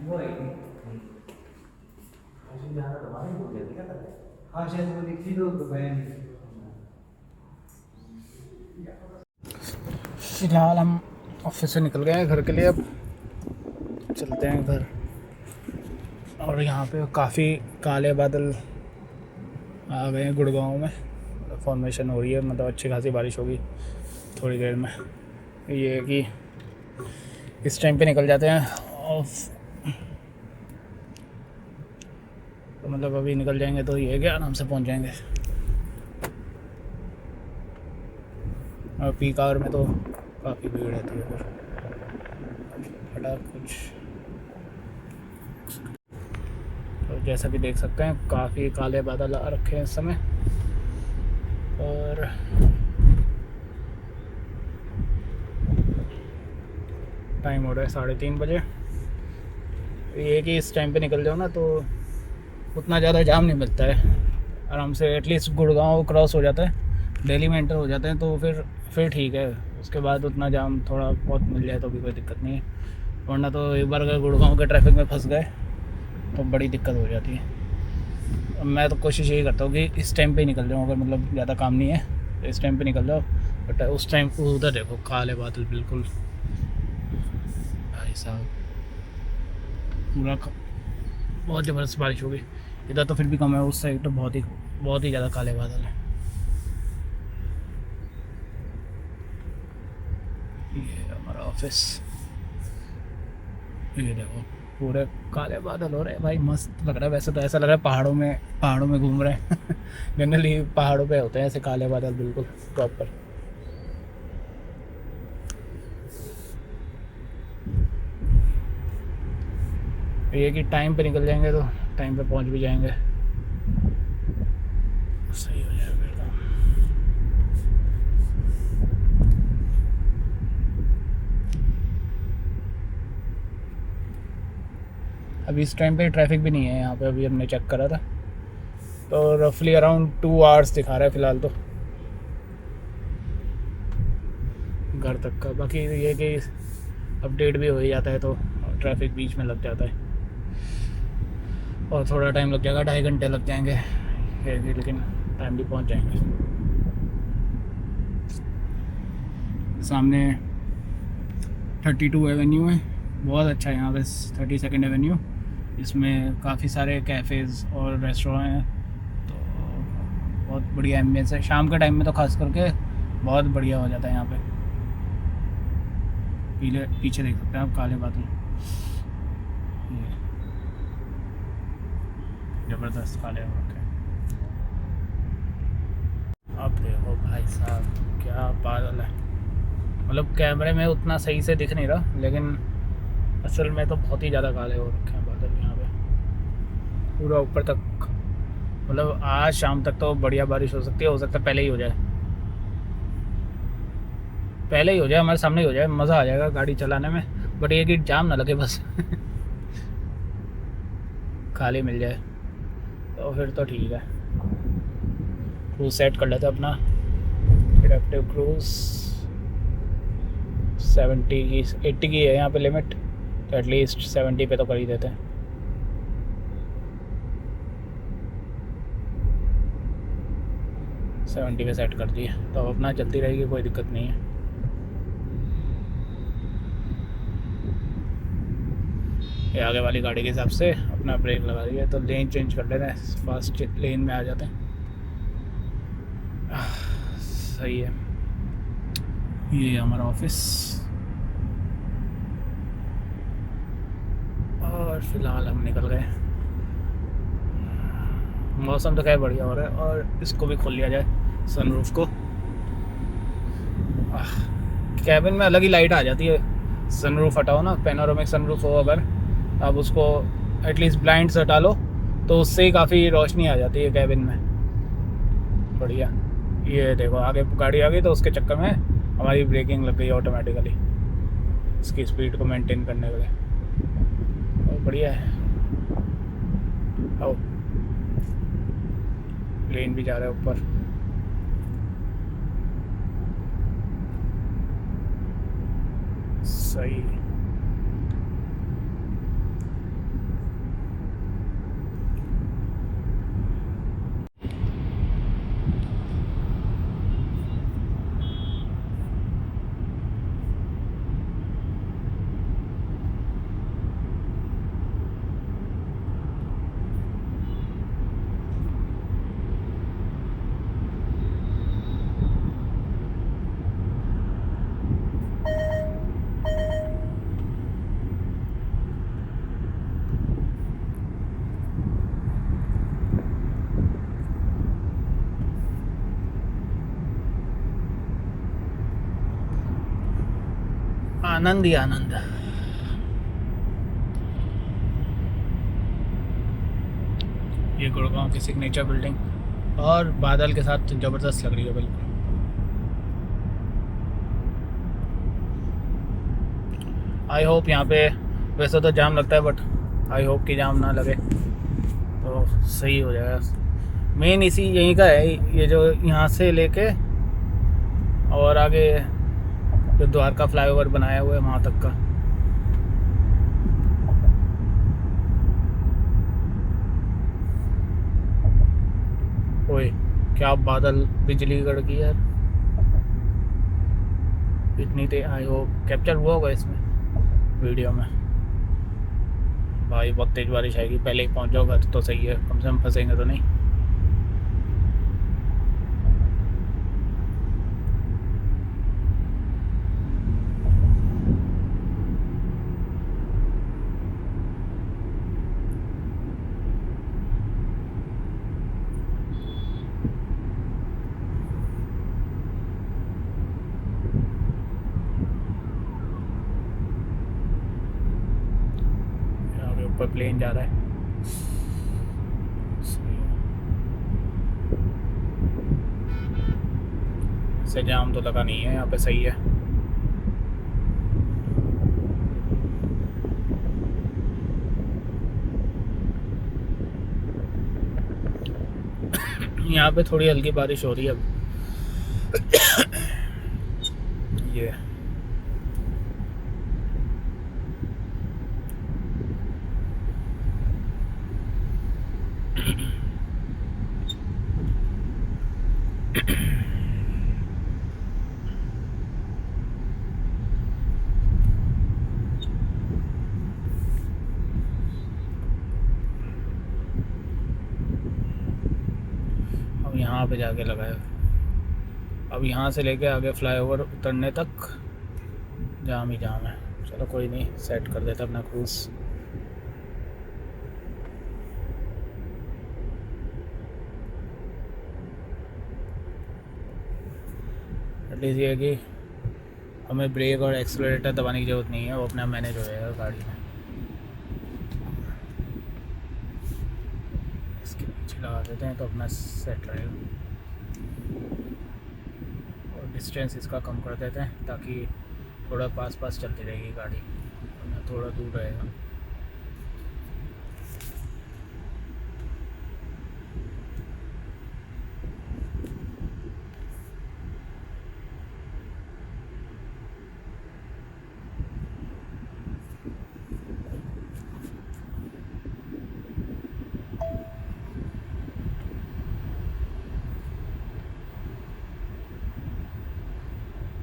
वो है कि ऐसे जहाँ तक हमारे बोल दिया क्या करते हैं। हाँ शायद वो लिखी दो तो बयान फिलहाल हम ऑफिस से निकल गए हैं घर के लिए। अब चलते हैं घर। और यहाँ पे काफ़ी काले बादल आ गए हैं गुड़गांव में। फॉर्मेशन हो रही है, मतलब अच्छी खासी बारिश होगी थोड़ी देर में। ये है कि इस टाइम पे निकल जाते हैं ऑफ, तो मतलब अभी निकल जाएंगे तो ये है कि आराम से पहुँच जाएंगे। और पीक आवर में तो काफ़ी भीड़ रहती है फिर बड़ा कुछ। तो जैसा कि देख सकते हैं काफ़ी काले बादल आ रखे हैं इस समय। और टाइम हो रहा है 3:30 बजे। ये कि इस टाइम पे निकल जाओ ना तो उतना ज़्यादा जाम नहीं मिलता है। आराम से एटलीस्ट गुड़गांव क्रॉस हो जाता है, दिल्ली में एंटर हो जाते हैं तो फिर ठीक है। उसके बाद उतना जाम थोड़ा बहुत मिल जाए तो भी कोई दिक्कत नहीं है, वरना तो एक बार अगर गुड़गांव के ट्रैफिक में फंस गए तो बड़ी दिक्कत हो जाती है। मैं तो कोशिश यही करता हूँ कि इस टाइम पे ही निकल जाऊँ, अगर मतलब ज़्यादा काम नहीं है तो इस टाइम पे निकल जाओ। बट उस टाइम उधर देखो काले बादल बिल्कुल, भाई साहब पूरा बहुत ज़बरदस्त बारिश होगी। इधर तो फिर भी कम है, उस साइड तो बहुत ही ज़्यादा काले बादल हैं। ये हमारा ऑफिस, ये देखो पूरे काले बादल हो रहे हैं भाई, मस्त लग रहा है। वैसे तो ऐसा लग रहा है पहाड़ों में घूम रहे हैं जनरली पहाड़ों पे होते हैं ऐसे काले बादल बिल्कुल प्रॉपर। ये कि टाइम पे निकल जाएंगे तो टाइम पे पहुंच भी जाएंगे, सही हो जाएगा फिर तो। अभी इस टाइम पे ट्रैफिक भी नहीं है यहाँ पे, अभी हमने चेक करा था तो रफली अराउंड 2 आवर्स दिखा रहा है फ़िलहाल तो घर तक का। बाकी ये कि अपडेट भी हो ही जाता है तो ट्रैफिक बीच में लग जाता है और थोड़ा टाइम लग जाएगा, 2.5 घंटे लग जाएंगे लेकिन टाइम भी पहुंच जाएंगे। सामने 32 एवेन्यू है, बहुत अच्छा है यहाँ पे। 32nd एवेन्यू, इसमें काफ़ी सारे कैफ़ेज़ और रेस्टोरेंट हैं तो बहुत बढ़िया एम्बियंस है। शाम के टाइम में तो खास करके बहुत बढ़िया हो जाता है यहाँ पे। पीछे देख सकते हैं आप काले बादल, ये ज़बरदस्त काले हो रखे हैं। अब देखो भाई साहब क्या बादल है, मतलब कैमरे में उतना सही से दिख नहीं रहा लेकिन असल में तो बहुत ही ज़्यादा काले हो रखे हैं बादल यहाँ पे पूरा ऊपर तक। मतलब आज शाम तक तो बढ़िया बारिश हो सकता है पहले ही हो जाए, हमारे सामने ही हो जाए, मज़ा आ जाएगा गाड़ी चलाने में। बट ये कि जाम ना लगे बस खाली मिल जाए तो फिर तो ठीक है। क्रूज सेट कर लेते अपना, एडेप्टिव क्रूज 70 की 80 की है यहाँ पे लिमिट, तो एटलीस्ट 70 पे तो कर ही देते हैं। सेवेंटी पे सेट कर दिए तो अपना चलती रहेगी, कोई दिक्कत नहीं है। ये आगे वाली गाड़ी के हिसाब से अपना ब्रेक लगा रही है तो लेन चेंज कर लेते हैं, फास्ट लेन में आ जाते हैं। सही है। ये हमारा ऑफिस और फिलहाल हम निकल गए। मौसम तो खैर बढ़िया हो रहा है और इसको भी खोल लिया जाए सनरूफ को। कैबिन में अलग ही लाइट आ जाती है, सनरूफ हटाओ ना, पेनोरामिक सनरूफ हो अगर आप उसको एटलीस्ट ब्लाइंड से हटा लो तो उससे ही काफ़ी रोशनी आ जाती है कैबिन में, बढ़िया। ये देखो आगे गाड़ी आ गई तो उसके चक्कर में हमारी ब्रेकिंग लग गई ऑटोमेटिकली, इसकी स्पीड को मेंटेन करने के लिए। और बढ़िया है। आओ, प्लेन भी जा रहा है ऊपर। सही। आनंद ही आनंद। ये गुड़गांव की सिग्नेचर बिल्डिंग और बादल के साथ ज़बरदस्त लग रही है बिल्कुल। आई होप यहाँ पे वैसे तो जाम लगता है, बट आई होप कि जाम ना लगे तो सही हो जाएगा। मेन इसी यहीं का है, ये जो यहाँ से लेके और आगे जो द्वारका फ्लाईओवर बनाया हुआ है वहाँ तक का। ओए क्या बादल, बिजली गड़की यार इतनी तेज। आई होप कैप्चर हुआ होगा इसमें वीडियो में। भाई बहुत तेज बारिश आएगी, पहले ही पहुंच जाओ घर तो सही है, कम से कम फंसेंगे तो नहीं। आगे ऊपर प्लेन जा रहा है। से जाम तो लगा नहीं है यहाँ पे, सही है। यहाँ पे थोड़ी हल्की बारिश हो रही है अब। ये अब यहाँ पे जाके लगा है। अब यहाँ से लेके आगे फ्लाईओवर उतरने तक जाम ही जाम है। चलो कोई नहीं, सेट कर देते अपना क्रूज। एटलीस्ट ये है कि हमें ब्रेक और एक्सीलरेटर दबाने की ज़रूरत नहीं है, वो अपना मैनेज हो जाएगा गाड़ी में। इसके पीछे लगा देते हैं तो अपना सेट रहेगा। और डिस्टेंस इसका कम कर देते हैं ताकि थोड़ा पास पास चलती रहेगी गाड़ी, वरना थोड़ा दूर रहेगा।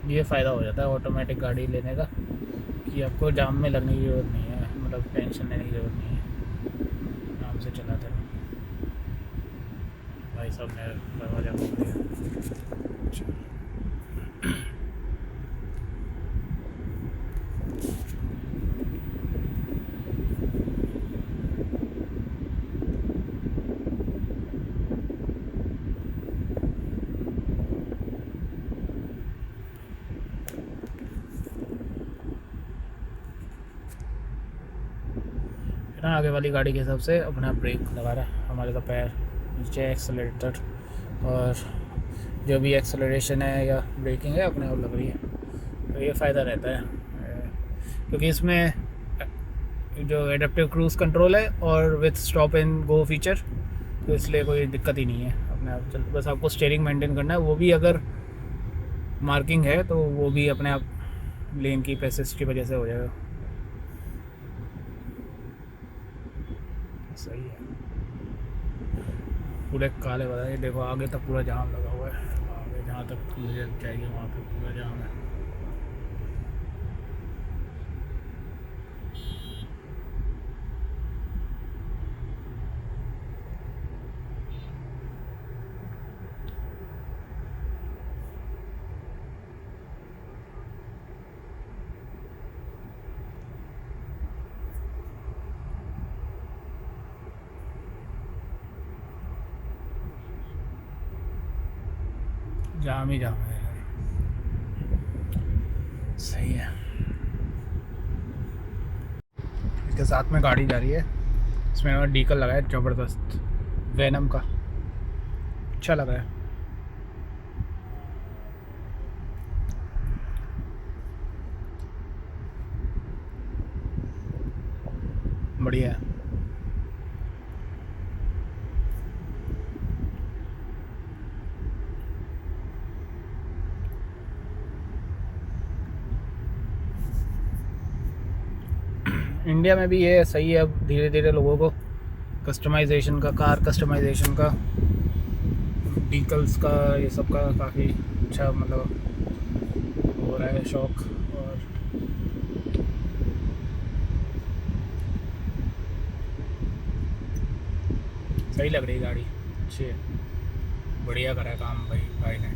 ये फ़ायदा हो जाता है ऑटोमेटिक गाड़ी लेने का कि आपको जाम में लगने की ज़रूरत नहीं है, मतलब टेंशन लेने की ज़रूरत नहीं है, आराम से चलाते रहो। भाई साहब ने दरवाज़ा खोल दिया। ना आगे वाली गाड़ी के हिसाब से अपना ब्रेक लगा रहा है, हमारे तो पैर नीचे, एक्सेलरेटर और जो भी एक्सेलरेशन है या ब्रेकिंग है अपने आप लग रही है। तो ये फ़ायदा रहता है क्योंकि इसमें जो एडेप्टिव क्रूज़ कंट्रोल है और with stop and go feature, तो इसलिए कोई दिक्कत ही नहीं है, अपने आप चल। बस आपको स्टीयरिंग मेंटेन करना है, वो भी अगर मार्किंग है तो वो भी अपने आप लेन की पैसेज की वजह से हो जाएगा। सही है। पूरे काले बता, ये देखो आगे तक पूरा जाम लगा हुआ है, आगे जहाँ तक मुझे चाहिए वहाँ पे पूरा जाम है। जाम ही जाम है यार। सही है। साथ में गाड़ी जा रही है, इसमें डीकल लगा है ज़बरदस्त वेनम का, अच्छा लग रहा है। बढ़िया है। इंडिया में भी ये सही है, अब धीरे धीरे लोगों को कस्टमाइजेशन का, कार कस्टमाइजेशन का, व्हीकल्स का, ये सब का काफ़ी अच्छा मतलब हो रहा है शौक। और सही लग रही गाड़ी, अच्छी है, बढ़िया करा है काम भाई ने।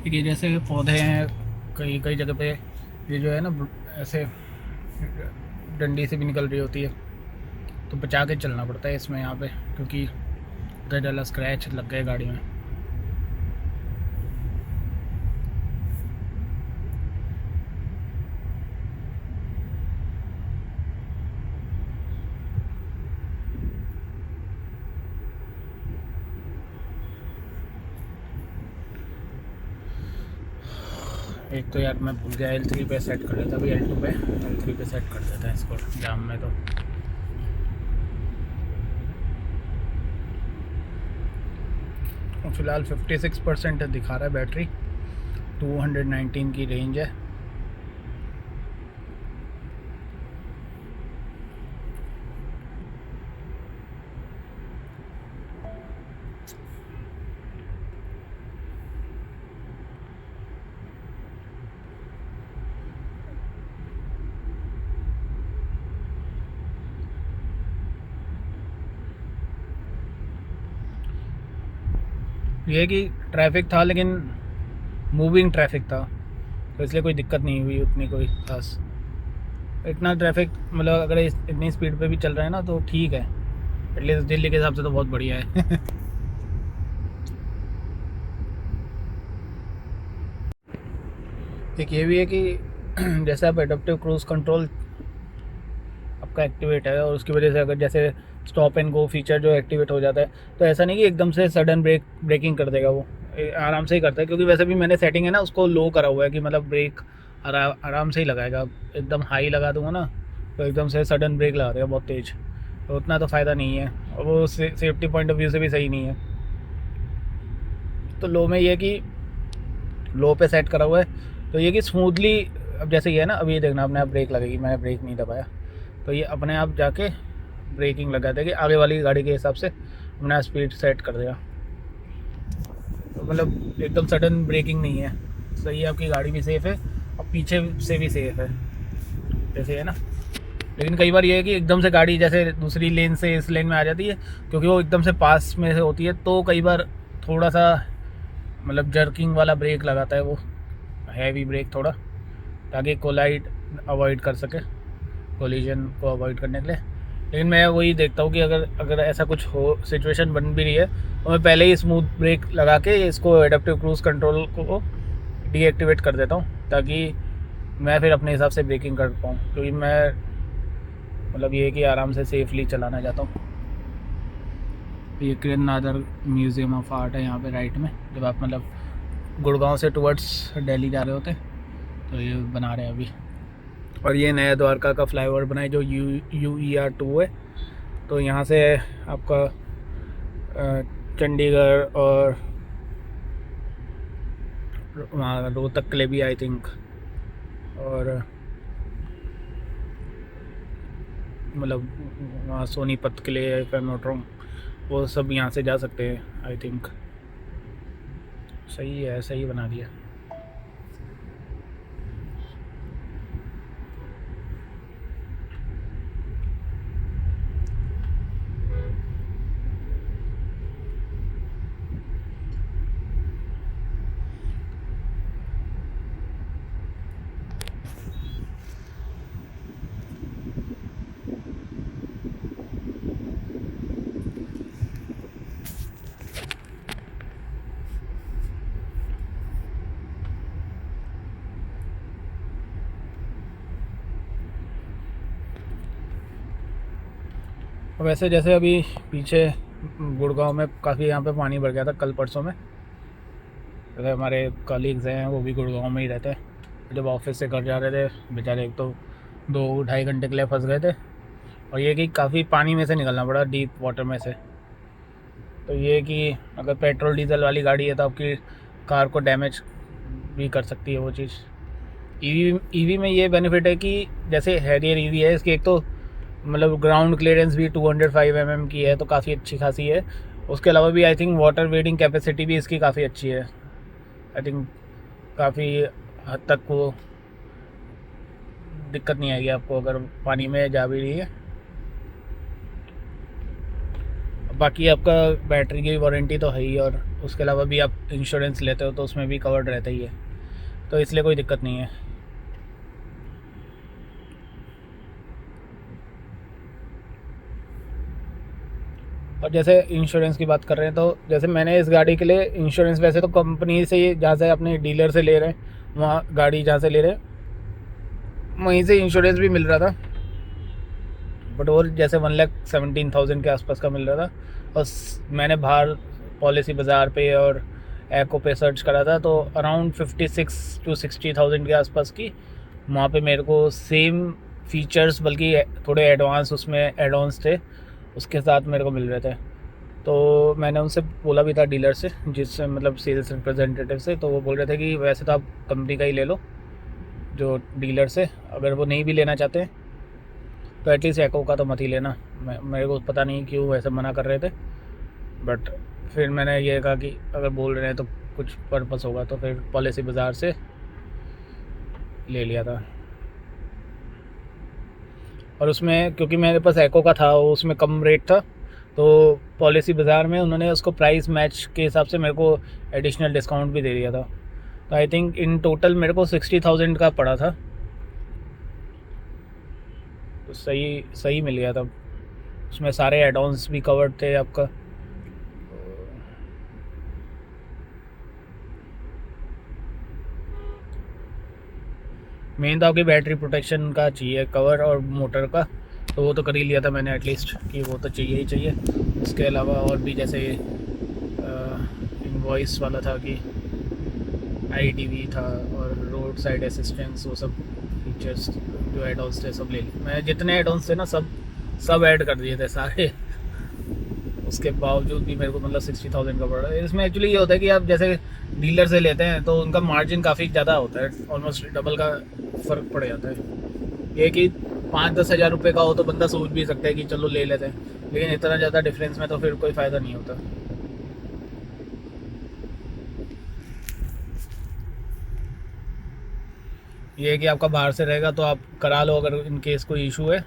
ये जैसे पौधे हैं कई कई जगह पे, ये जो है ना ऐसे डंडी से भी निकल रही होती है, तो बचा के चलना पड़ता है इसमें यहाँ पे, क्योंकि उधर डाला स्क्रैच लग गए गाड़ी में। एक तो यार मैं भूल गया L3 पे सेट कर लेता, अभी L2 पे L3 पे सेट कर देता है इसको जाम में। तो फ़िलहाल 56% दिखा रहा है बैटरी, 219 की रेंज है। ये कि ट्रैफिक था लेकिन मूविंग ट्रैफिक था, तो इसलिए कोई दिक्कत नहीं हुई उतनी कोई खास। इतना ट्रैफिक मतलब अगर इतनी स्पीड पे भी चल रहा है ना तो ठीक है, एटलीस्ट दिल्ली के हिसाब से तो बहुत बढ़िया है। एक ये भी है कि जैसे आप एडेप्टिव क्रूज़ कंट्रोल आपका एक्टिवेट है, और उसकी वजह से अगर जैसे स्टॉप एंड गो फीचर जो एक्टिवेट हो जाता है, तो ऐसा नहीं कि एकदम से सडन ब्रेकिंग कर देगा, वो आराम से ही करता है। क्योंकि वैसे भी मैंने सेटिंग है ना उसको लो करा हुआ है कि मतलब ब्रेक आराम से ही लगाएगा। एकदम हाई लगा दूंगा ना तो एकदम से सडन ब्रेक लगा देगा बहुत तेज़, तो उतना तो फ़ायदा नहीं है, और वो सेफ्टी पॉइंट ऑफ व्यू से भी सही नहीं है। तो लो में ये कि लो पे सेट करा हुआ है, तो ये कि स्मूथली, अब जैसे ये है ना, अब ये देखना अपने आप ब्रेक लगेगी, मैंने ब्रेक नहीं दबाया तो ये अपने आप जाके ब्रेकिंग लगा देगी, आगे वाली गाड़ी के हिसाब से अपना स्पीड सेट कर देगा। तो मतलब एकदम सडन ब्रेकिंग नहीं है, सही है, आपकी गाड़ी भी सेफ़ है और पीछे से भी सेफ़ है, जैसे है ना। लेकिन कई बार ये है कि एकदम से गाड़ी जैसे दूसरी लेन से इस लेन में आ जाती है, क्योंकि वो एकदम से पास में से होती है, तो कई बार थोड़ा सा मतलब जर्किंग वाला ब्रेक लगाता है वो, हैवी ब्रेक थोड़ा, ताकि कोलाइड अवॉइड कर सके, कोलिजन को अवॉइड करने के लिए। लेकिन मैं वही देखता हूँ कि अगर अगर ऐसा कुछ हो, सिचुएशन बन भी रही है, तो मैं पहले ही स्मूथ ब्रेक लगा के इसको एडेप्टिव क्रूज़ कंट्रोल को डीएक्टिवेट कर देता हूँ, ताकि मैं फिर अपने हिसाब से ब्रेकिंग कर पाऊँ। क्योंकि मैं मतलब ये कि आराम से सेफली चलाना चाहता हूँ। ये किरण नादर म्यूज़ियम ऑफ आर्ट है यहाँ पे राइट में, जब आप मतलब गुड़गांव से टुवर्ड्स दिल्ली जा रहे होते, तो ये बना रहे हैं अभी। और ये नया द्वारका का फ्लाईओवर बना है जो UER2 है, तो यहाँ से आपका चंडीगढ़ और वहाँ रोहतक के लिए भी आई थिंक, और मतलब वहाँ सोनीपत के लिए, if I am not wrong, वो सब यहाँ से जा सकते हैं आई थिंक। सही है, सही बना दिया। वैसे जैसे अभी पीछे गुड़गांव में काफ़ी यहाँ पे पानी भर गया था कल परसों में। जैसे हमारे कलीग्स हैं वो भी गुड़गांव में ही रहते हैं। जब ऑफिस से घर जा रहे थे बेचारे, एक तो 2-2.5 घंटे के लिए फंस गए थे, और ये कि काफ़ी पानी में से निकलना पड़ा, डीप वाटर में से। तो ये कि अगर पेट्रोल डीजल वाली गाड़ी है तो आपकी कार को डैमेज भी कर सकती है वो चीज़। ईवी में ये बेनिफिट है कि जैसे हैरियर ईवी है, इसकी एक तो मतलब ग्राउंड क्लियरेंस भी 205 mm की है, तो काफ़ी अच्छी खासी है। उसके अलावा भी I think water waiting capacity भी इसकी काफ़ी अच्छी है। आई थिंक काफ़ी हद तक वो दिक्कत नहीं आएगी आपको अगर पानी में जा भी रही है। बाकी आपका बैटरी की वारंटी तो है ही, और उसके अलावा भी आप इंश्योरेंस लेते हो तो उसमें भी कवर्ड रहता ही है, तो इसलिए कोई दिक्कत नहीं है। और जैसे इंश्योरेंस की बात कर रहे हैं, तो जैसे मैंने इस गाड़ी के लिए इंश्योरेंस वैसे तो कंपनी से, जहाँ से अपने डीलर से ले रहे हैं, वहाँ गाड़ी जहाँ से ले रहे हैं वहीं से इंश्योरेंस भी मिल रहा था, बट और जैसे 1,17,000 के आसपास का मिल रहा था। और मैंने बाहर पॉलिसी बाज़ार पे और एको पे सर्च करा था, तो अराउंड 56 to 60,000 के आसपास की वहाँ पे मेरे को सेम फीचर्स, बल्कि थोड़े एडवांस उसमें एड-ऑन्स थे, उसके साथ मेरे को मिल रहे थे। तो मैंने उनसे बोला भी था, डीलर से, जिससे मतलब सेल्स रिप्रेजेंटेटिव से, तो वो बोल रहे थे कि वैसे तो आप कंपनी का ही ले लो जो डीलर से, अगर वो नहीं भी लेना चाहते तो एटलीस्ट एको का तो मत ही लेना। मेरे को पता नहीं क्यों वैसे मना कर रहे थे, बट फिर मैंने ये कहा कि अगर बोल रहे हैं तो कुछ पर्पस होगा, तो फिर पॉलिसी बाज़ार से ले लिया था। और उसमें क्योंकि मेरे पास एको का था, उसमें कम रेट था, तो पॉलिसी बाज़ार में उन्होंने उसको प्राइस मैच के हिसाब से मेरे को एडिशनल डिस्काउंट भी दे दिया था। तो आई थिंक इन टोटल मेरे को 60,000 का पड़ा था, तो सही मिल गया था। उसमें सारे एड-ऑन्स भी कवर्ड थे आपका। मेन तो आपकी बैटरी प्रोटेक्शन का चाहिए कवर, और मोटर का तो वो तो कर ही लिया था मैंने एटलीस्ट, कि वो तो चाहिए ही चाहिए। उसके अलावा और भी जैसे इनवॉइस वाला था कि ITV था, और रोड साइड असिस्टेंस, वो सब फीचर्स जो एड-ऑन्स थे सब ले लिए मैं। जितने एड-ऑन्स थे ना सब ऐड कर दिए थे सारे। उसके बावजूद भी मेरे को मतलब 60,000 का पड़ रहा है। इसमें एक्चुअली ये होता है कि आप जैसे डीलर से लेते हैं तो उनका मार्जिन काफ़ी ज़्यादा होता है, ऑलमोस्ट डबल का फ़र्क पड़ जाता है। ये कि 5-10 हज़ार रुपये का हो तो बंदा सोच भी सकता है कि चलो ले लेते हैं, लेकिन इतना ज़्यादा डिफरेंस में तो फिर कोई फ़ायदा नहीं होता। ये है कि आपका बाहर से रहेगा तो आप करा लो अगर इन केस कोई इशू है।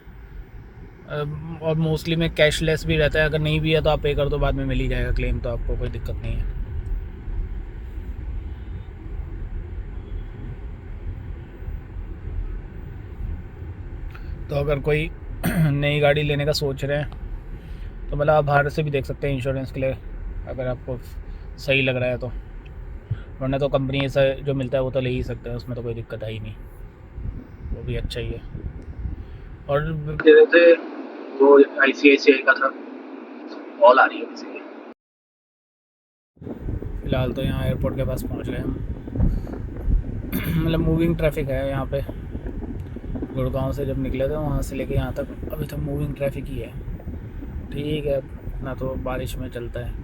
और मोस्टली में कैशलेस भी रहता है, अगर नहीं भी है तो आप पे कर दो, बाद में मिल ही जाएगा क्लेम, तो आपको कोई दिक्कत नहीं है। तो अगर कोई नई गाड़ी लेने का सोच रहे हैं तो मतलब आप बाहर से भी देख सकते हैं इंश्योरेंस के लिए, अगर आपको सही लग रहा है तो। वरना तो कंपनी से जो मिलता है वो तो ले ही सकते हैं, उसमें तो कोई दिक्कत है ही नहीं, वो भी अच्छा ही है। और दे रहे थे वो ICICI का था, कॉल आ रही है किसी की। फ़िलहाल तो यहाँ एयरपोर्ट के पास पहुँच गए हम। मतलब मूविंग ट्रैफिक है यहाँ पे। गुड़गांव से जब निकले थे वहाँ से लेके यहाँ तक अभी तक मूविंग ट्रैफिक ही है। ठीक है, ना तो बारिश में चलता है।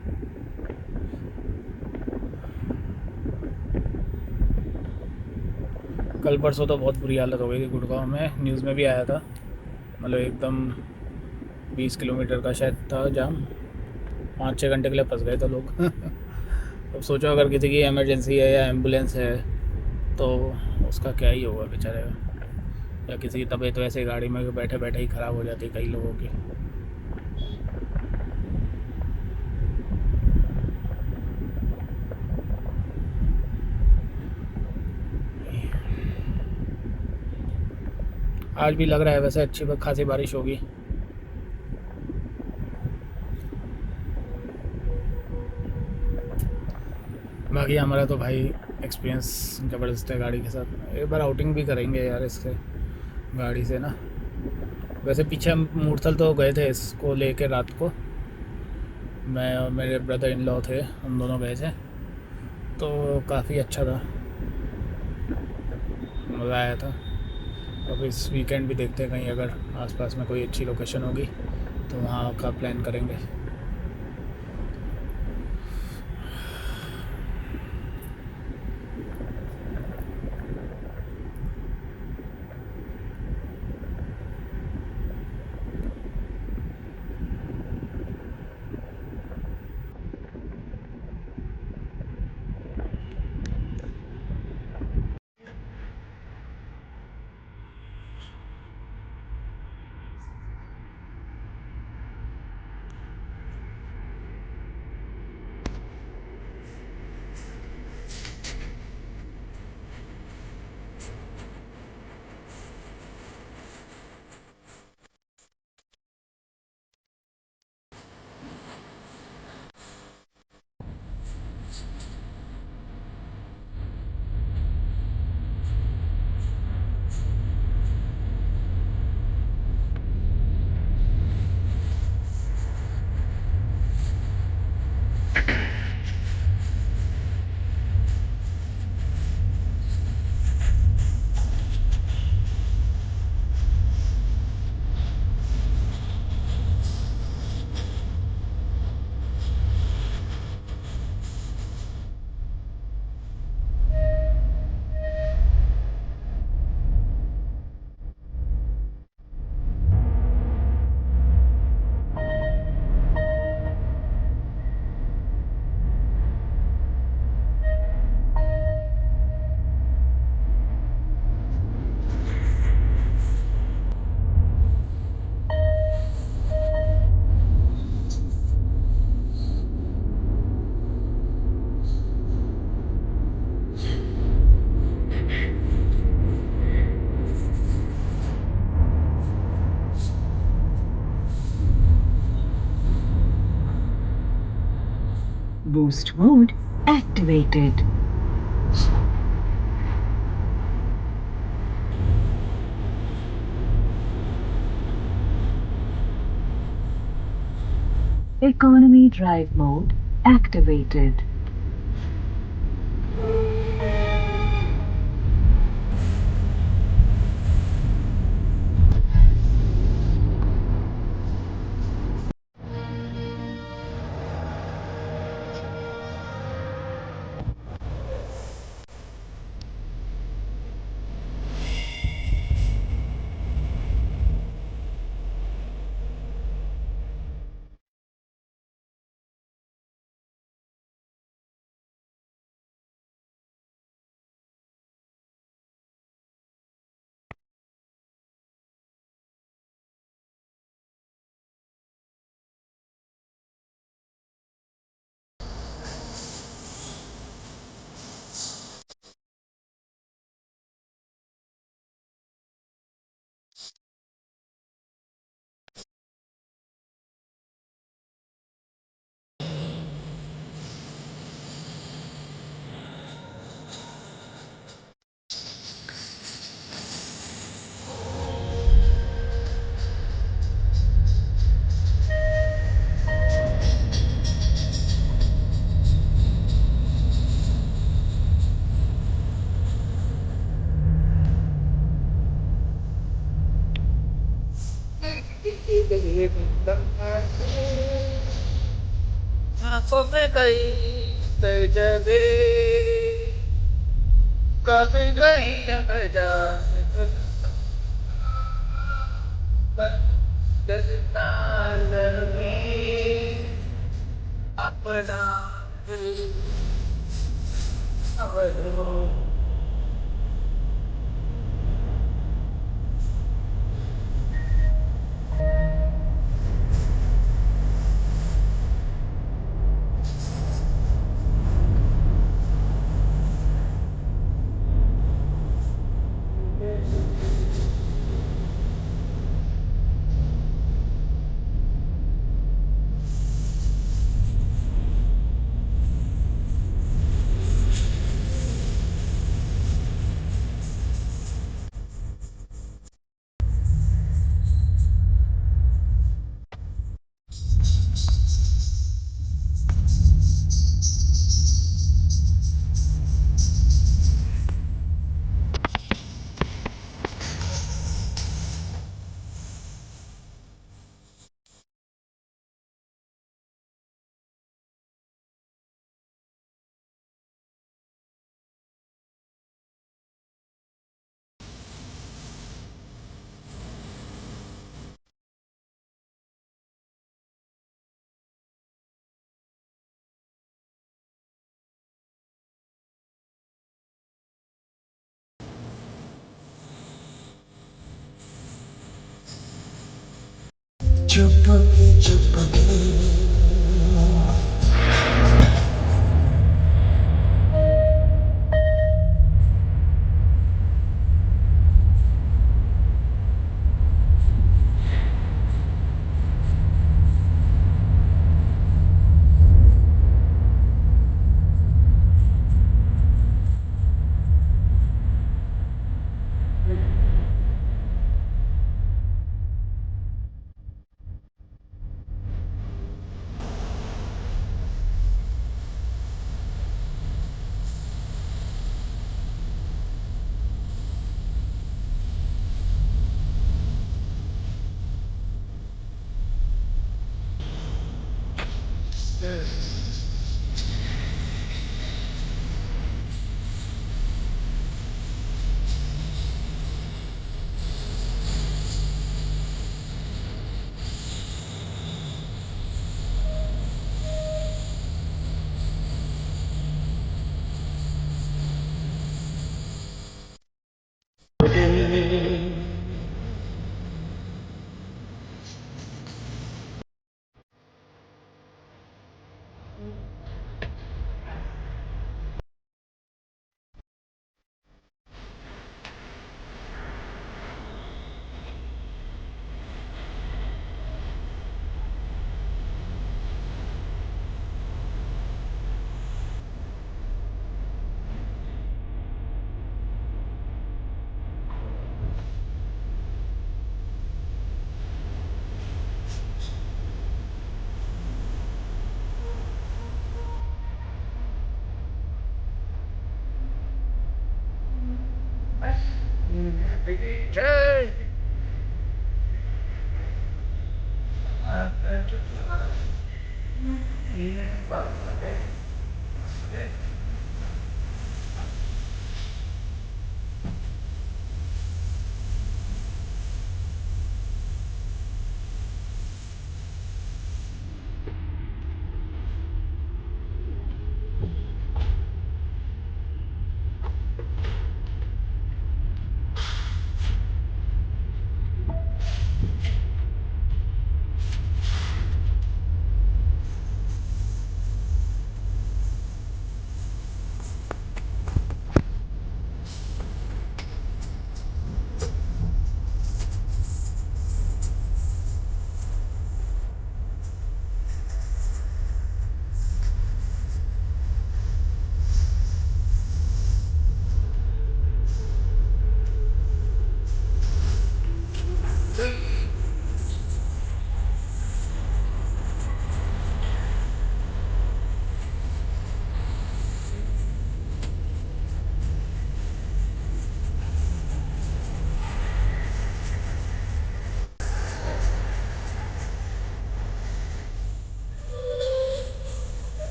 कल परसों तो बहुत बुरी हालत हो गई थी गुड़गांव में, न्यूज़ में भी आया था। मतलब एकदम 20 किलोमीटर का शायद था जाम, 5-6 घंटे के लिए फंस गए थे लोग। अब सोचो अगर किसी की इमरजेंसी है या एम्बुलेंस है तो उसका क्या ही होगा बेचारे का, या किसी की तबीयत वैसे गाड़ी में बैठे बैठे ही ख़राब हो जाती है कई लोगों की। आज भी लग रहा है वैसे अच्छी खासी बारिश होगी। बाकी हमारा तो भाई एक्सपीरियंस ज़बरदस्त है गाड़ी के साथ। एक बार आउटिंग भी करेंगे यार इससे, गाड़ी से ना, वैसे पीछे हम मूर्थल तो गए थे इसको लेके रात को। मैं और मेरे ब्रदर इन लॉ थे, हम दोनों गए थे। तो काफ़ी अच्छा था, मज़ा आया था। अब इस वीकेंड भी देखते हैं कहीं अगर आसपास में कोई अच्छी लोकेशन होगी तो वहाँ का प्लान करेंगे। Boost mode activated. Economy drive mode activated. आंखों में कई तेजबे, कभी कहीं न जाने जलता लगे अपना दिल। चुप चुप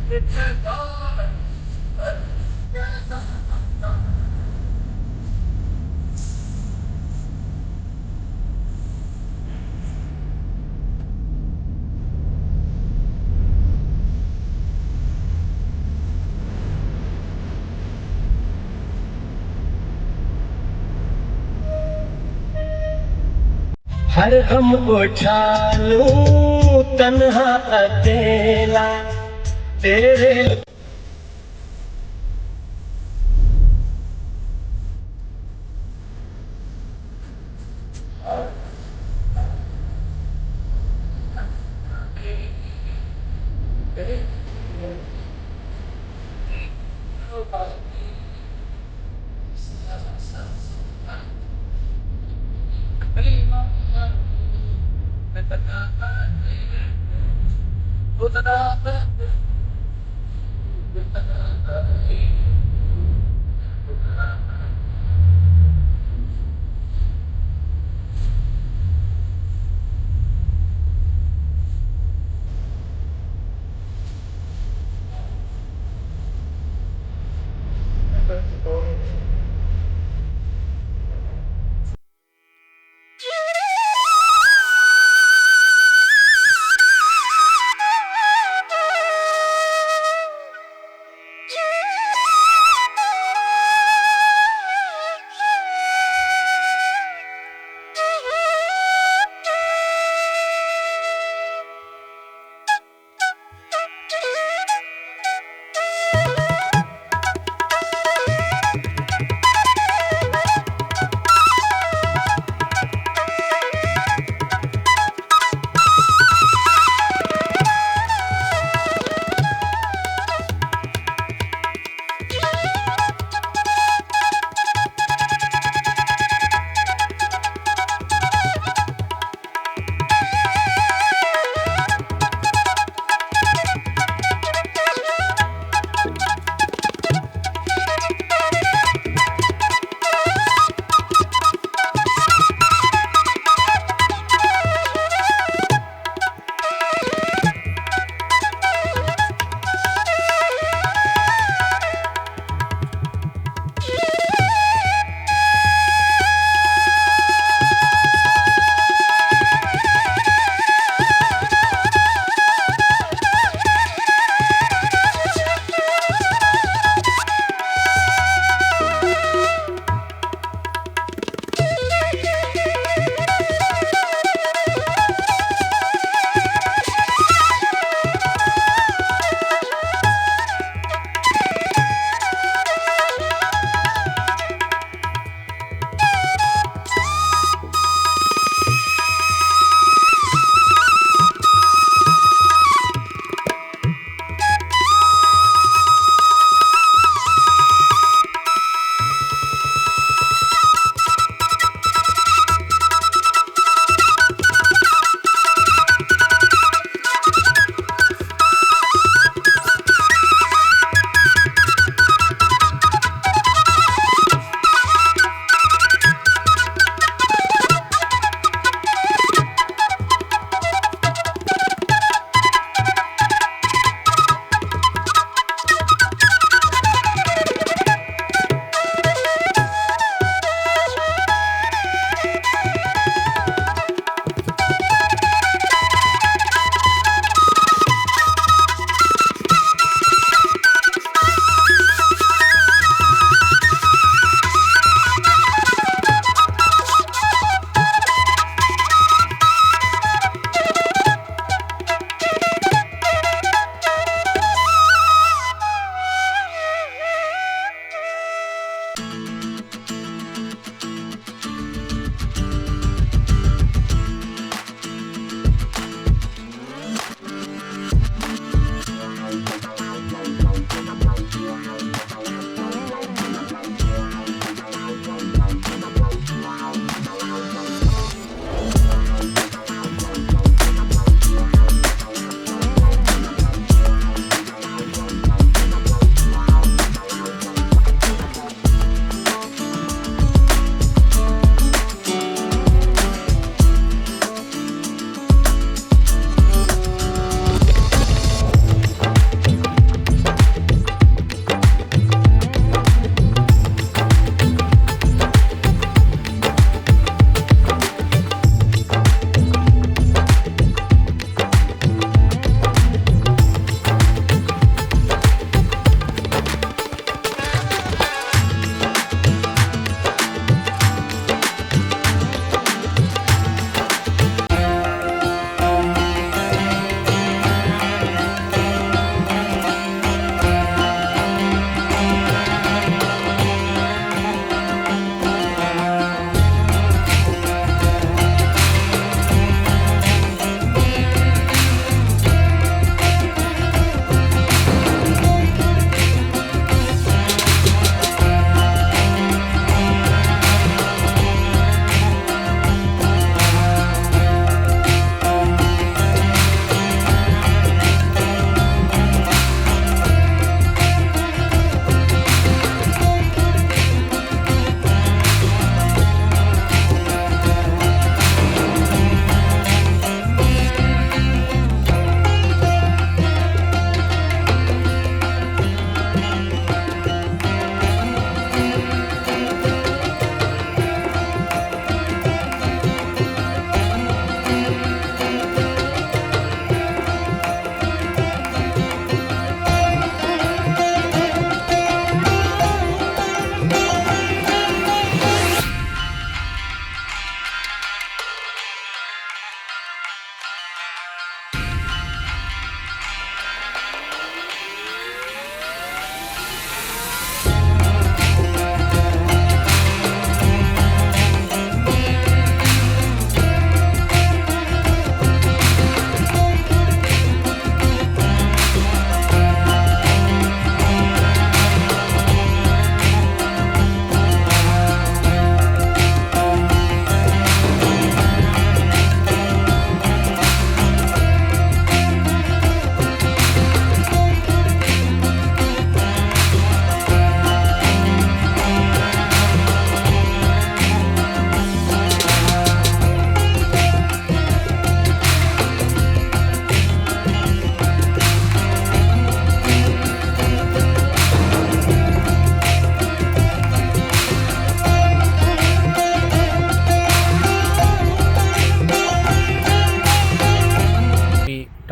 हर हम उठा लूं तन्हा अकेला तेरे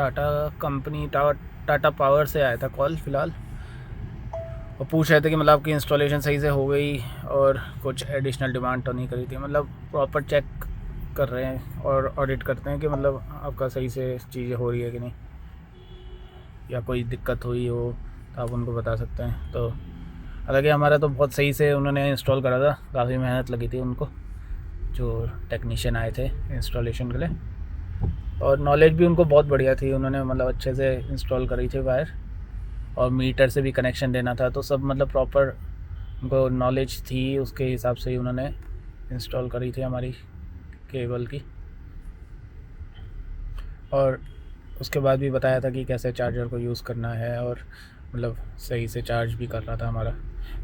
टाटा कंपनी टाटा पावर से आया था कॉल फ़िलहाल, और पूछ रहे थे कि मतलब आपकी इंस्टॉलेशन सही से हो गई और कुछ एडिशनल डिमांड तो नहीं करी थी। मतलब प्रॉपर चेक कर रहे हैं और ऑडिट करते हैं कि मतलब आपका सही से चीज़ें हो रही है कि नहीं, या कोई दिक्कत हुई हो तो आप उनको बता सकते हैं। तो हालांकि हमारा तो बहुत सही से उन्होंने इंस्टॉल करा था, काफ़ी मेहनत लगी थी उनको जो टेक्नीशियन आए थे इंस्टॉलेशन के लिए, और नॉलेज भी उनको बहुत बढ़िया थी। उन्होंने मतलब अच्छे से इंस्टॉल करी थी वायर, और मीटर से भी कनेक्शन देना था, तो सब मतलब प्रॉपर उनको नॉलेज थी, उसके हिसाब से ही उन्होंने इंस्टॉल करी थी हमारी केबल की। और उसके बाद भी बताया था कि कैसे चार्जर को यूज़ करना है, और मतलब सही से चार्ज भी कर रहा था हमारा।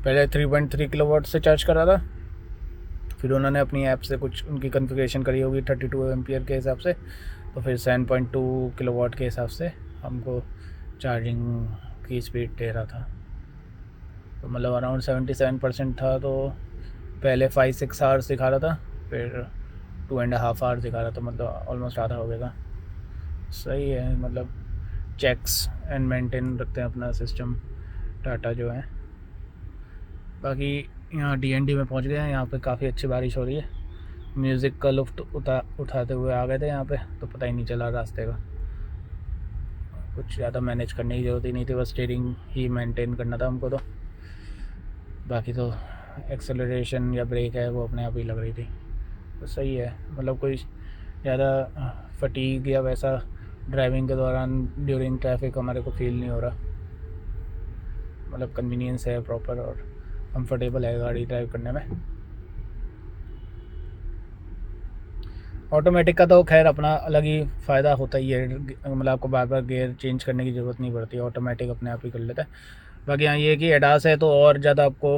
पहले 3.3 किलोवाट से चार्ज कर रहा था, फिर उन्होंने अपनी ऐप से कुछ उनकी कॉन्फ़िगरेशन करी होगी 32 एम्पियर के हिसाब से, तो फिर 7.2 किलोवाट के हिसाब से हमको चार्जिंग की स्पीड दे रहा था। तो मतलब अराउंड 77% था, तो पहले 5-6 आवर्स दिखा रहा था, फिर 2.5 आवर्स दिखा रहा था, मतलब ऑलमोस्ट आधा हो गया था। सही है, मतलब चेक्स एंड मेंटेन रखते हैं अपना सिस्टम टाटा जो है। बाकी यहाँ DND में पहुँच गए हैं, यहाँ पे काफ़ी अच्छी बारिश हो रही है। म्यूज़िक का लुफ्त उठाते हुए आ गए थे यहाँ पे, तो पता ही नहीं चला रास्ते का। कुछ ज़्यादा मैनेज करने की ज़रूरत ही नहीं थी, बस स्टीयरिंग ही मेंटेन करना था हमको। तो बाकी तो एक्सेलरेशन या ब्रेक है वो अपने आप ही लग रही थी, तो सही है। मतलब कोई ज़्यादा फटीग या वैसा ड्राइविंग के दौरान ड्यूरिंग ट्रैफिक हमारे को फील नहीं हो रहा। मतलब कन्वीनियंस है प्रॉपर, और कंफर्टेबल है गाड़ी ड्राइव करने में। ऑटोमेटिक का तो खैर अपना अलग ही फ़ायदा होता ही है, मतलब आपको बार बार गियर चेंज करने की ज़रूरत नहीं पड़ती, ऑटोमेटिक अपने आप ही कर लेता है। बाकी यहाँ ये है कि एडास है तो और ज़्यादा आपको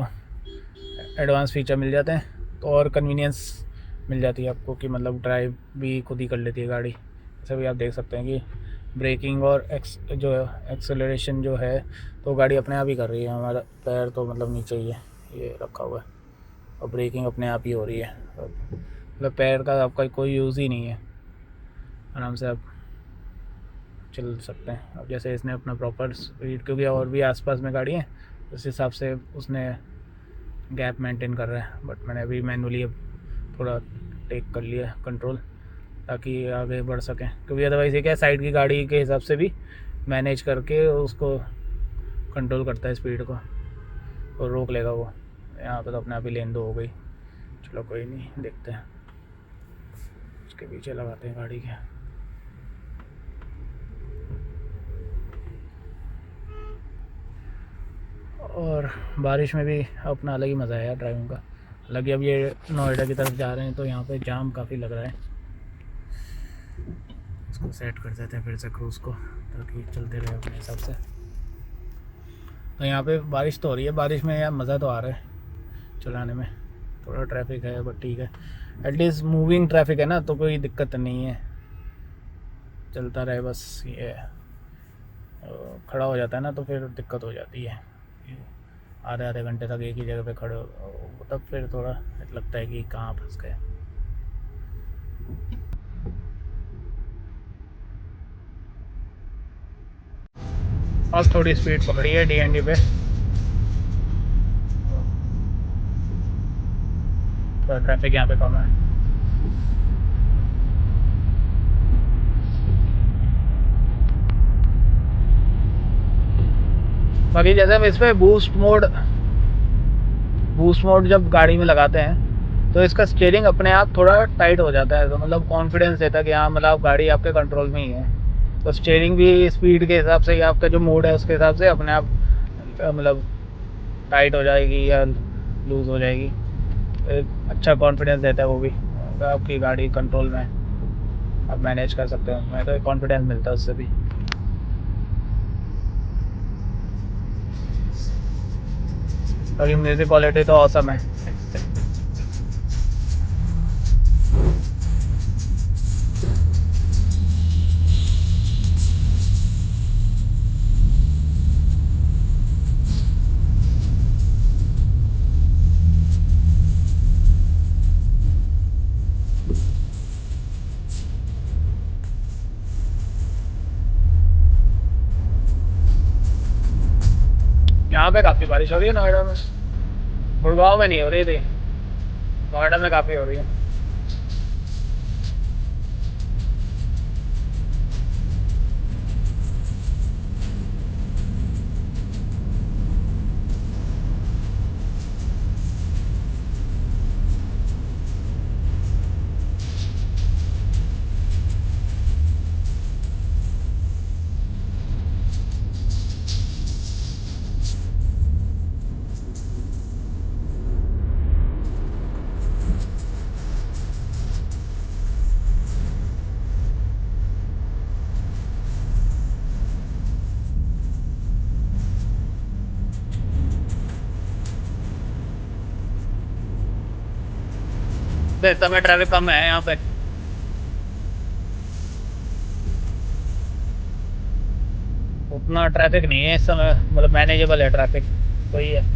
एडवांस फीचर मिल जाते हैं, तो और कन्वीनियंस मिल जाती है आपको कि मतलब ड्राइव भी खुद ही कर लेती है गाड़ी। जैसे भी आप देख सकते हैं कि ब्रेकिंग और एक्सेलरेशन जो है तो गाड़ी अपने आप ही कर रही है। हमारा पैर तो मतलब नीचे ही है, ये रखा हुआ है, और ब्रेकिंग अपने आप ही हो रही है। मतलब पैर का आपका कोई यूज़ ही नहीं है, आराम से आप चल सकते हैं। अब जैसे इसने अपना प्रॉपर स्पीड, क्योंकि और भी आसपास में गाड़ी है, उस हिसाब से उसने गैप मेंटेन कर रहा है। बट मैंने अभी मैनुअली अब थोड़ा टेक कर लिया कंट्रोल, ताकि आगे बढ़ सकें, क्योंकि अदरवाइज़ ये क्या साइड की गाड़ी के हिसाब से भी मैनेज करके उसको कंट्रोल करता है स्पीड को, और रोक लेगा वो। यहाँ पे तो अपने आप ही लेन दो हो गई। चलो कोई नहीं, देखते हैं, उसके पीछे लगाते हैं गाड़ी के। और बारिश में भी अपना अलग ही मज़ा है यार ड्राइविंग का। हालांकि अब ये नोएडा की तरफ जा रहे हैं तो यहाँ पे जाम काफ़ी लग रहा है। इसको सेट कर देते हैं फिर से क्रूज़ को, ताकि चलते रहे अपने हिसाब से। तो यहाँ पे बारिश तो हो रही है, बारिश में यार मज़ा तो आ रहा है चलाने में। थोड़ा ट्रैफिक है बट ठीक है, एटलीस्ट मूविंग ट्रैफिक है ना, तो कोई दिक्कत नहीं है, चलता रहे बस। ये खड़ा हो जाता है ना तो फिर दिक्कत हो जाती है, आधे आधे घंटे तक एक ही जगह पे खड़े हो, तब फिर थोड़ा लगता है कि कहाँ फंस गए। आज थोड़ी स्पीड पकड़ी है DND पे, तो ट्रैफिक यहाँ पे कम है। बाकी जैसे हम इस पर बूस्ट मोड जब गाड़ी में लगाते हैं तो इसका स्टीयरिंग अपने आप थोड़ा टाइट हो जाता है, तो मतलब कॉन्फिडेंस देता है कि हाँ मतलब गाड़ी आपके कंट्रोल में ही है। तो स्टीयरिंग भी स्पीड के हिसाब से, आपका जो मोड है उसके हिसाब से अपने आप मतलब टाइट हो जाएगी या लूज़ हो जाएगी। एक अच्छा कॉन्फिडेंस देता है वो भी, आपकी गाड़ी कंट्रोल में आप मैनेज कर सकते हो। मैं तो कॉन्फिडेंस मिलता है उससे भी। बाकी म्यूज़िक क्वालिटी तो ऑसम है। यहाँ पे काफ़ी बारिश हो रही है नोएडा में, गुड़गांव में नहीं हो रही थी, नोएडा में काफ़ी हो रही है। इस समय ट्रैफिक कम है यहाँ पे, उतना ट्रैफिक नहीं है इस समय, मतलब मैनेजेबल है ट्रैफिक, वही है।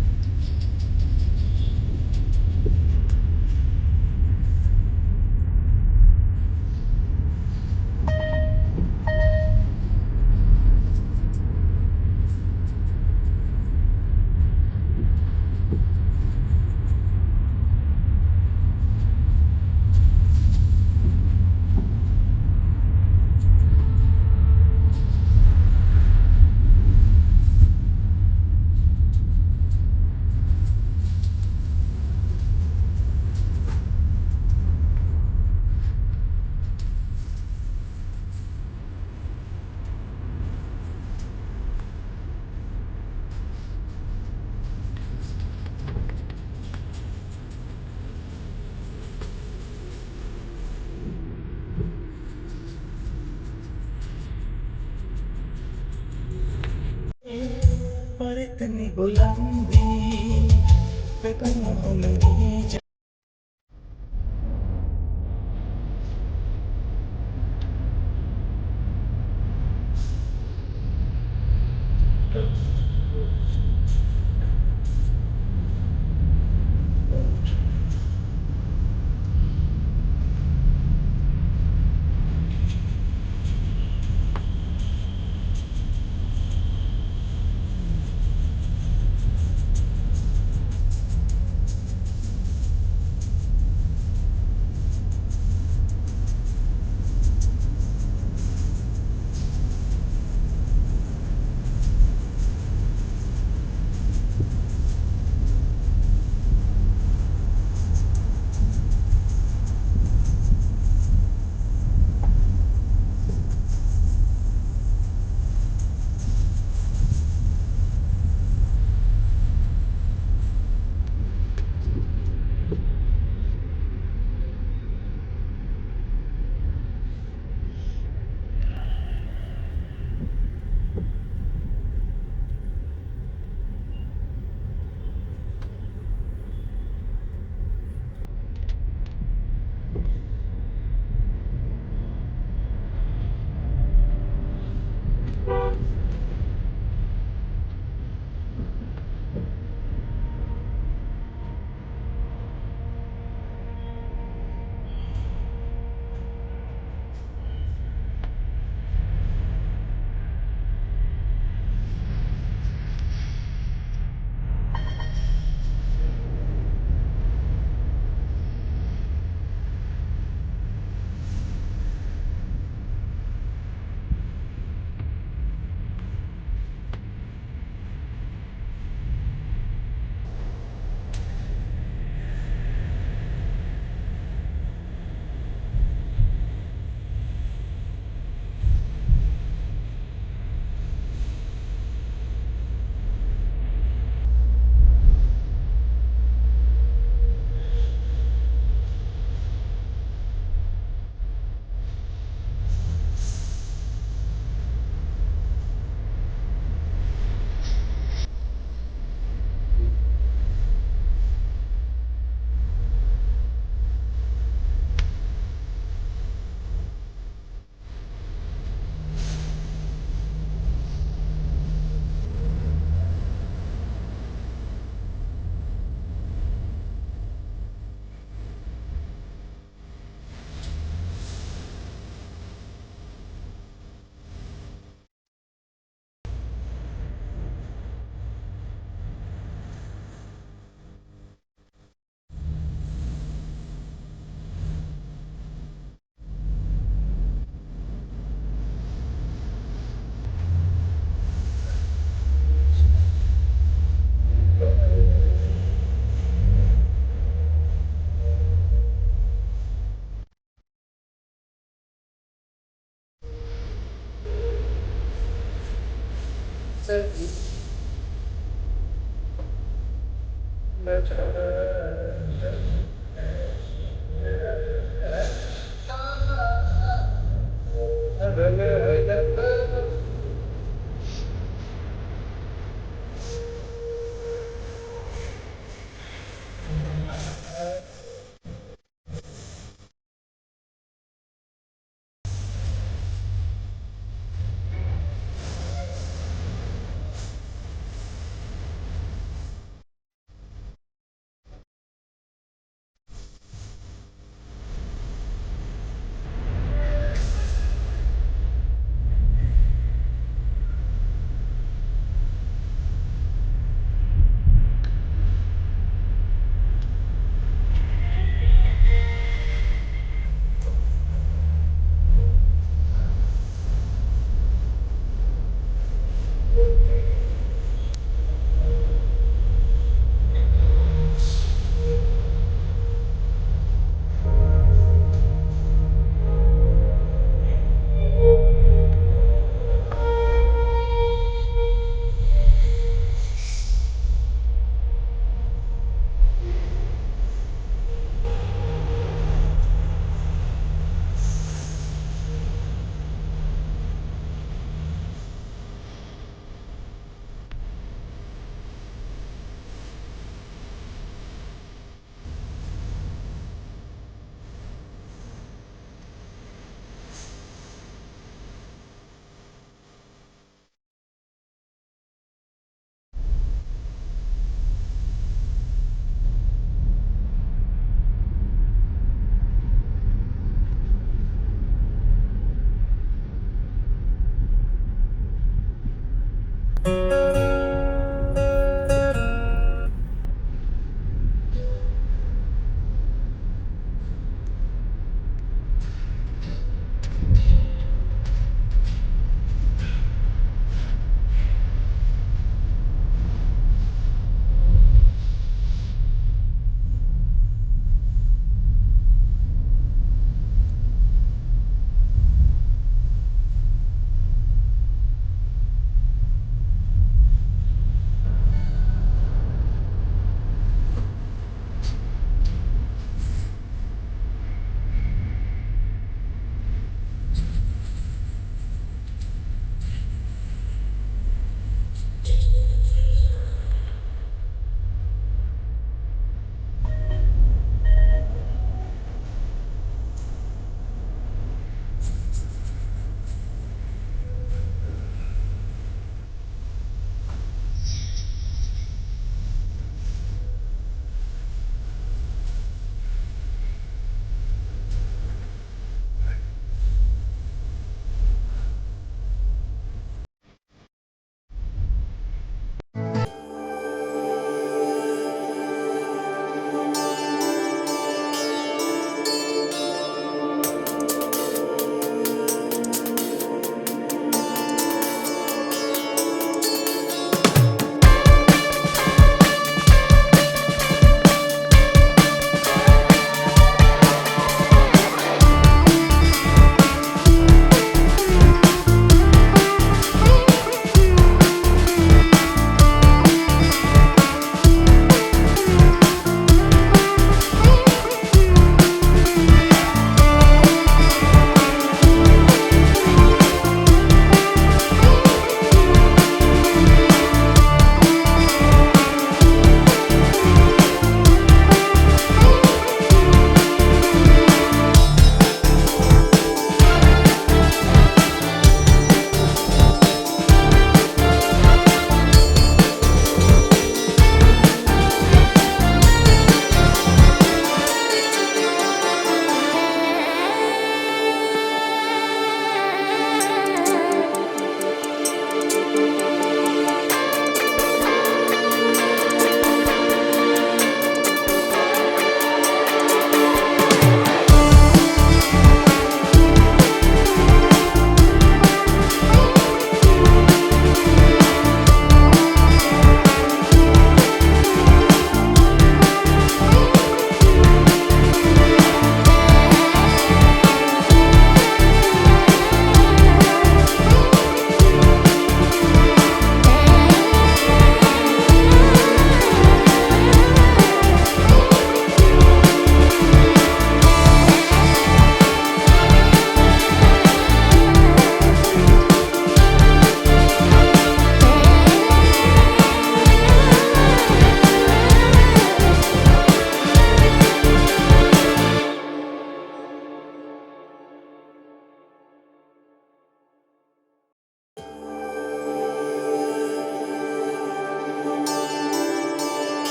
पर इतनी बुलंदी पे तुम हो मेरी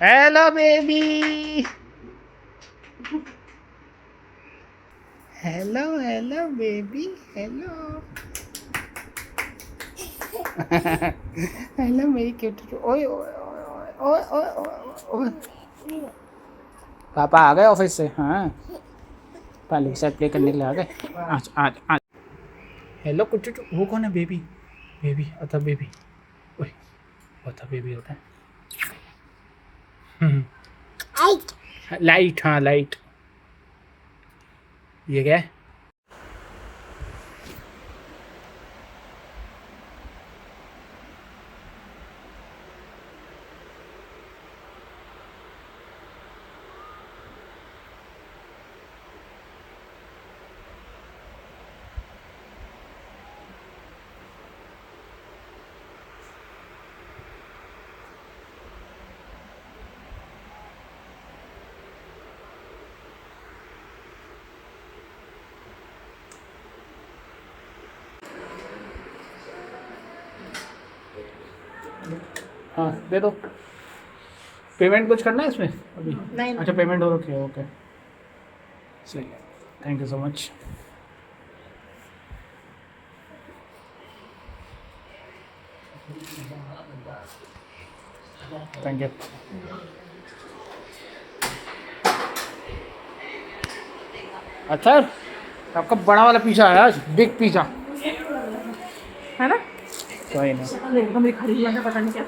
hello baby, hello hello baby, hello hello मेरी क्यूट, ओए ओए ओए ओए ओए ओए। पापा आ गए ऑफिस से? हाँ, पाली के साथ प्ले करने के लिए आ गए। आज आज आज हेलो कुछ, वो कौन है? बेबी, बेबी अथा बेबी, ओए अथा बेबी होता है। लाइट, हाँ लाइट। ये क्या है? हाँ दे दो। पेमेंट कुछ करना है इसमें अभी? नहीं। अच्छा पेमेंट हो रखी है, ओके सही है, thank you so much. Thank you. अच्छा आपका बड़ा वाला पिज़्ज़ा है आज, बिग पिज़्ज़ा है ना? कोई नहीं। एकदम ही खरीद लिया, पता नहीं क्या।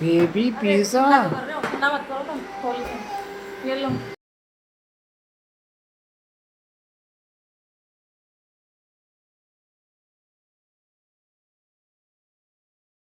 Baby pizza. कर रहे हो ना, मत करो तुम। खोल के ये लो।